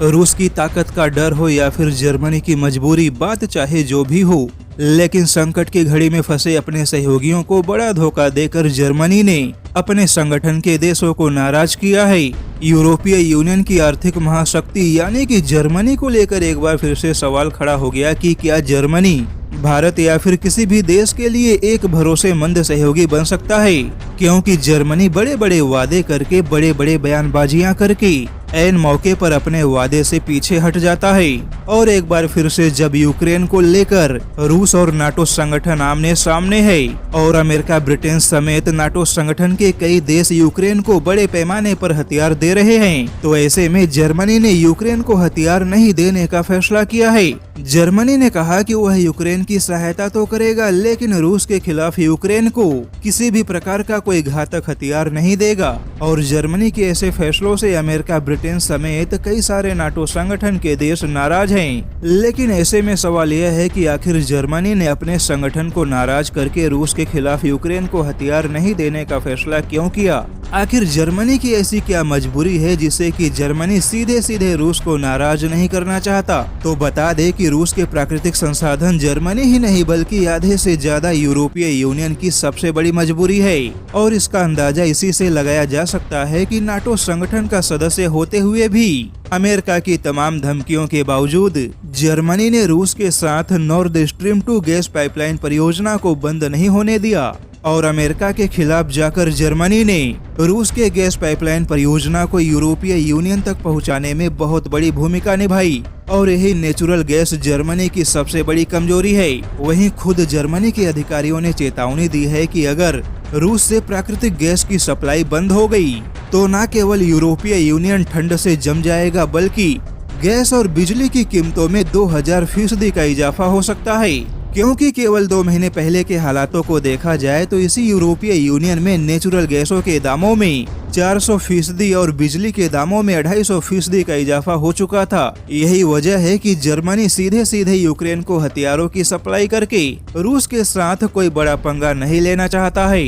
रूस की ताकत का डर हो या फिर जर्मनी की मजबूरी, बात चाहे जो भी हो, लेकिन संकट की घड़ी में फंसे अपने सहयोगियों को बड़ा धोखा देकर जर्मनी ने अपने संगठन के देशों को नाराज किया है। यूरोपीय यूनियन की आर्थिक महाशक्ति यानी कि जर्मनी को लेकर एक बार फिर से सवाल खड़ा हो गया कि क्या जर्मनी भारत या फिर किसी भी देश के लिए एक भरोसेमंद सहयोगी बन सकता है, क्योंकि जर्मनी बड़े बड़े वादे करके, बड़े बड़े बयानबाजियां करके ऐन मौके पर अपने वादे से पीछे हट जाता है। और एक बार फिर से जब यूक्रेन को लेकर रूस और नाटो संगठन आमने सामने है और अमेरिका, ब्रिटेन समेत नाटो संगठन के कई देश यूक्रेन को बड़े पैमाने पर हथियार दे रहे हैं, तो ऐसे में जर्मनी ने यूक्रेन को हथियार नहीं देने का फैसला किया है। जर्मनी ने कहा कि वह यूक्रेन की सहायता तो करेगा, लेकिन रूस के खिलाफ यूक्रेन को किसी भी प्रकार का कोई घातक हथियार नहीं देगा। और जर्मनी के ऐसे फैसलों से अमेरिका, ब्रिटेन समेत कई सारे नाटो संगठन के देश नाराज हैं। लेकिन ऐसे में सवाल यह है कि आखिर जर्मनी ने अपने संगठन को नाराज करके रूस के खिलाफ यूक्रेन को हथियार नहीं देने का फैसला क्यों किया? आखिर जर्मनी की ऐसी क्या मजबूरी है जिससे कि जर्मनी सीधे सीधे रूस को नाराज नहीं करना चाहता? तो बता दे कि रूस के प्राकृतिक संसाधन जर्मनी ही नहीं बल्कि आधे से ज्यादा यूरोपीय यूनियन की सबसे बड़ी मजबूरी है। और इसका अंदाजा इसी से लगाया जा सकता है कि नाटो संगठन का सदस्य होते हुए भी अमेरिका की तमाम धमकियों के बावजूद जर्मनी ने रूस के साथ नॉर्थ स्ट्रीम 2 गैस पाइपलाइन परियोजना को बंद नहीं होने दिया। और अमेरिका के खिलाफ जाकर जर्मनी ने रूस के गैस पाइपलाइन परियोजना को यूरोपीय यूनियन तक पहुंचाने में बहुत बड़ी भूमिका निभाई। और यही नेचुरल गैस जर्मनी की सबसे बड़ी कमजोरी है। वहीं खुद जर्मनी के अधिकारियों ने चेतावनी दी है कि अगर रूस से प्राकृतिक गैस की सप्लाई बंद हो गई तो न केवल यूरोपीय यूनियन ठंड से जम जाएगा, बल्कि गैस और बिजली की कीमतों में 2000% का इजाफा हो सकता है। क्योंकि केवल 2 महीने पहले के हालातों को देखा जाए तो इसी यूरोपीय यूनियन में नेचुरल गैसों के दामों में 400% और बिजली के दामों में 250% का इजाफा हो चुका था। यही वजह है कि जर्मनी सीधे सीधे यूक्रेन को हथियारों की सप्लाई करके रूस के साथ कोई बड़ा पंगा नहीं लेना चाहता है।